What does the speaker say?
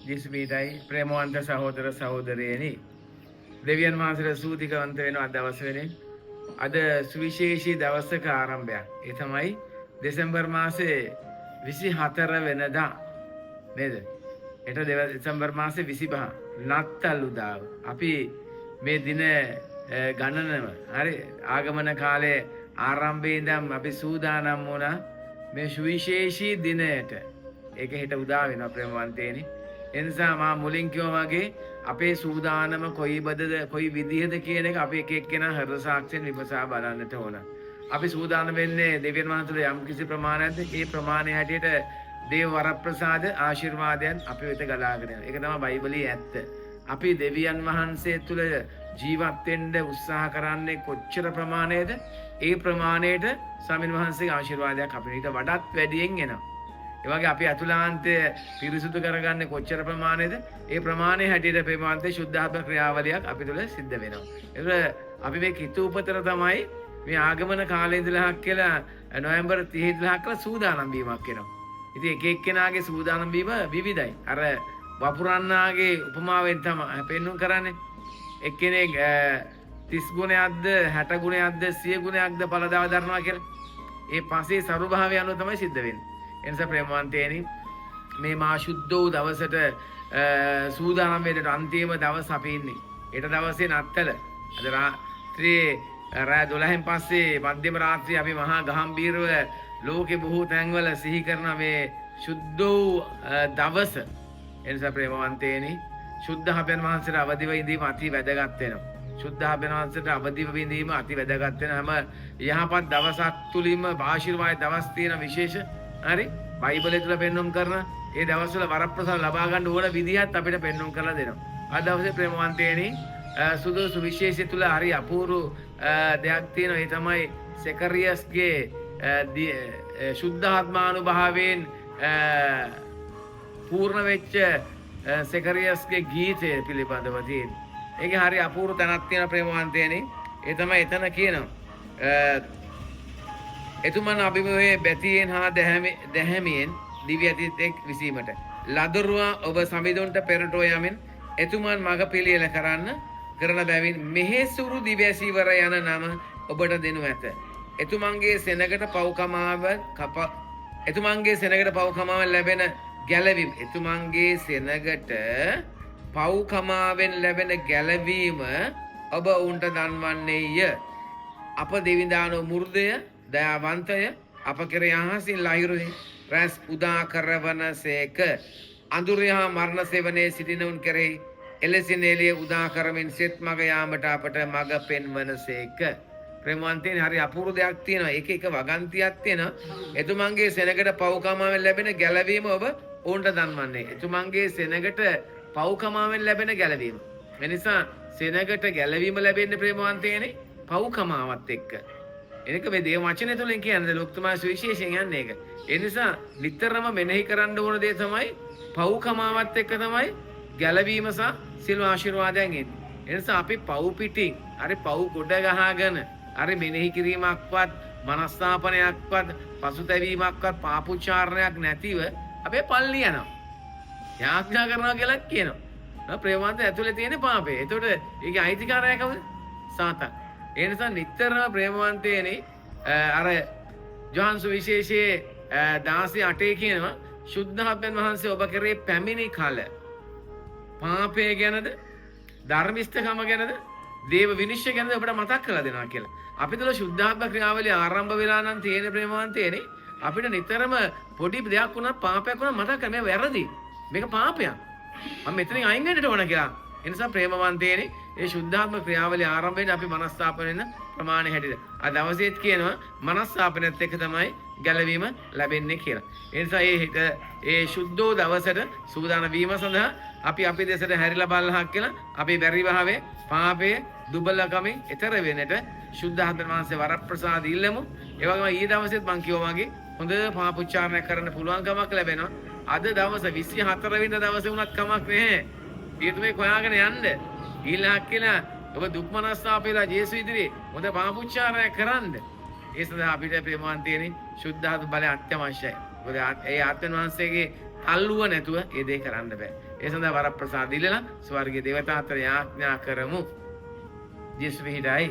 ජිස්මීටයි ප්‍රේමවන්ත සහෝදර සහෝදරයනි දෙවියන් වහන්සේට සූතිකවන්ත වෙනවා දවස් වෙනින් අද සුවිශේෂී දවසක ආරම්භයක්. ඒ තමයි දෙසැම්බර් මාසේ 24 වෙනිදා නේද? එට දෙසැම්බර් මාසේ 25 නත්තල් උදාව. අපි මේ දින ගණනම හරි ආගමන කාලේ ආරම්භයේ ඉඳන් අපි සූදානම් වුණා මේ සුවිශේෂී දිනයට. ඒක හෙට උදා වෙනවා ප්‍රේමවන්තේනි. එනිසා මා මුලින් කිව්වා වගේ අපේ සූදානම කොයි විදිහද කියන එක අපි එක එක්කෙනා හෘද සාක්ෂියෙන් විමසා බලන්නට ඕන. අපි සූදානම් වෙන්නේ දෙවියන් වහන්සේට යම් කිසි ප්‍රමාණයක්ද ඒ ප්‍රමාණය හැටියට දේව වරප්‍රසාද ආශිර්වාදයන් අපි වෙත ගලාගෙන යනවා. ඒක තමයි බයිබලයේ ඇත්ත. අපි දෙවියන් වහන්සේ තුල ජීවත් වෙන්න උත්සාහ කරන්නේ කොච්චර ප්‍රමාණයද ඒ ප්‍රමාණයට ස්වාමීන් වහන්සේගේ ආශිර්වාදයක් අපිට ඊට වඩාත් වැඩියෙන් එනවා. ඒ වගේ අපි අතුලාන්තය පිරිසුදු කරගන්නේ කොච්චර ප්‍රමාණයද ඒ ප්‍රමාණය හැටියට ප්‍රේමවන්තේ සුද්ධාත්ම ක්‍රියාවලියක් අපි තුළ සිද්ධ වෙනවා. ඒක අපි මේ කිතු උපතර තමයි මේ ආගමන කාලේ ඉඳලා කියලා නොවැම්බර් 30 ඉඳලා කියලා සූදානම් වීමක් වෙනවා. ඉතින් එක එක්කෙනාගේ සූදානම් වීම විවිධයි. අර වපුරන්නාගේ උපමාවෙන් තමයි පෙන්වුම් කරන්නේ. එක්කෙනෙක් 30 ගුණයක්ද 60 ගුණයක්ද 100 ගුණයක්ද පළදාව දරනවා කියලා. ඒ පස්සේ සරුභාවය අනුව තමයි සිද්ධ වෙන්නේ. එනිසා ප්‍රේමවන්තයනි මේ මා ශුද්ධ වූ දවසට සූදානම් වෙන්නට අන්තිම දවස් අපි ඉන්නේ. ඊට දවසේ නත්තල අද රාත්‍රියේ රාත්‍රී 12න් පස්සේ මධ්‍යම රාත්‍රියේ අපි මහා ගහම්බීරව ලෝකේ බොහෝ තැන්වල සිහි කරන මේ ශුද්ධ වූ දවස. එනිසා ප්‍රේමවන්තයනි ශුද්ධහබෙන් වහන්සේට අවදිව ඉඳීම අති වැදගත් වෙනවා. ශුද්ධහබෙන් වහන්සේට අවදිව ඉඳීම අති වැදගත් වෙන හැම යහපත් දවසක් තුලින්ම ආශිර්වාද දවස් තියෙන විශේෂ හරි බයිබලයේ තුල පෙන්වුම් කරන ඒ දවස්වල වරප්‍රසාද ලබා ගන්න ඕන විදිහත් අපිට පෙන්වුම් කරලා දෙනවා. අද දවසේ ප්‍රේමවන්තයනි සුදුසු විශේෂය තුල හරි අපූර්ව දෙයක් තියෙනවා. ඒ තමයි සෙකරියස්ගේ ශුද්ධාත්මානුභාවයෙන් පූර්ණ වෙච්ච සෙකරියස්ගේ ගීතය පිළිබඳව තියෙන. ඒකේ හරි අපූර්ව තැනක් තියෙන ප්‍රේමවන්තයනි. ඒ තමයි එතන කියනවා එතුමන් අභිමුවේ බැතියෙන් හා දැහැමියෙන් දිව්‍ය අතිතෙක් විසීමට ලදරුවා ඔබ සමිඳුන්ට පෙරටෝ යමින් එතුමන් මඟ පිළියෙල කරන බැවින් මෙහෙසුරු දිවැසිවර යන නම ඔබට දෙනු ඇත. එතුමන්ගේ සෙනගට පව්කමාවෙන් ලැබෙන ගැලවීම පව්කමාවෙන් ලැබෙන ගැලවීම ඔබ උන්ට දන්වන්නේය. අප දෙවිඳානෝ මුර්දය දයාවන්තය අප කෙරෙහි අහසින් ලහිරුහි රැස් උදා කරවන සේක. අඳුරේ මරණ සෙවනේ සිටිනවුන් කෙරෙහි එලෙසින් එළිය උදා කරමින් සෙත් මග යාමට අපට මග පෙන්වන සේක. ප්‍රේමවන්තයනි හරි අපූර්ව දෙයක් තියෙනවා. එක වගන්තියක් තියෙනවා. එතුමන්ගේ සෙනගට පව්කමාවෙන් ලැබෙන ගැලවීම ඔබ ඔවුන්ට දන්වන්නේ. එතුමන්ගේ සෙනගට පව්කමාවෙන් ලැබෙන ගැලවීම. එනිසා සෙනගට ගැලවීම ලැබෙන්නේ ප්‍රේමවන්තයනි පව්කමාවත් එක්ක. එනක මේ දේව වචනය තුළින් කියන්නේ ලොක්තුමා සුවිශේෂයෙන් යන්නේ ඒක. ඒ නිසා නිතරම මෙනෙහි කරන්න ඕන දේ තමයි පව්කමාවත් එක්ක තමයි ගැලවීම සහ සිල් ආශිර්වාදයන් එන්නේ. ඒ නිසා අපි පව් පිටින් හරි පව් ගොඩ ගහගෙන හරි මෙනෙහි කිරීමක්වත් මනස්ථාපනයක්වත් පසුතැවීමක්වත් පාපුච්චාරණයක් නැතිව අපේ පල්ලි යනවා. යාඥා කරනවා කියලා කියනවා. ප්‍රේමවන්ත ඇතුලේ තියෙන පාපේ. එතකොට ඒකේ අයිතිකාරය කවුද? සාතන්. ඒ නිසා නිතරම ප්‍රේමවන්තයනි අර යොහන්සු විශේෂයේ 16:8 කියනවා ශුද්ධාත්මයන් වහන්සේ ඔබ කෙරේ පැමිණි කල පාපය ගැනද ධර්මිෂ්ඨකම ගැනද දේව විනිශ්චය ගැනද ඔබට මතක් කරලා දෙනවා කියලා. අපි තුල ශුද්ධාත්ම ක්‍රියාවලිය ආරම්භ වෙලා නම් තියෙන ප්‍රේමවන්තයනි අපිට නිතරම පොඩි දෙයක් වුණා පාපයක් වුණා මතක් කරගන්න මේ වැරදි. මේක පාපයක්. මම මෙතනින් අයින් වෙන්නට ඕන කියලා. ඒ නිසා ප්‍රේමවන්තයනි ඒ ශුද්ධාත්ම ක්‍රියාවලිය ආරම්භයෙන් අපි මනස්ථාපන වෙන ප්‍රමාණය හැටියට අද දවසේත් කියනවා මනස්ථාපනයත් එක්ක තමයි ගැලවීම ලැබෙන්නේ කියලා. ඒ නිසා ඒ ශුද්ධෝ දවසට සූදානම් වීම සඳහා අපි දෙසට හැරිලා බලහක් කියලා අපි බැරි භාවයේ පාපයේ දුබලකමෙන් එතර වෙන්නට ශුද්ධාත්ම වහන්සේ වරප්‍රසාද ඉල්ලමු. ඒ වගේම ඊ දවසෙත් මම කියවා වගේ හොඳ පාපුච්චාරණයක් කරන්න පුළුවන් කමක් ලැබෙනවා. අද දවස 24 වෙනිදා දවසේ වුණත් කමක් නැහැ. ඊතුමේ කොයාගෙන යන්න. ඊළඟ කියලා ඔබ දුක් මනස්ථාපේලා ජේසු ඉදිරියේ හොඳ පාපුච්චාරණයක් කරන්න. ඒ සඳහා අපිට ප්‍රේමවන්තයනි ශුද්ධාත්ම බලය අත්‍යවශ්‍යයි. මොකද ඒ ආත්මයන් වහන්සේගේ තල්ලුව නැතුව ඒ දේ කරන්න බෑ. ඒ සඳහා වරප්‍රසාද ඉල්ලලා ස්වර්ගීය දේවතාවන්ට යාඥා කරමු. ජේසුස් විහිදයි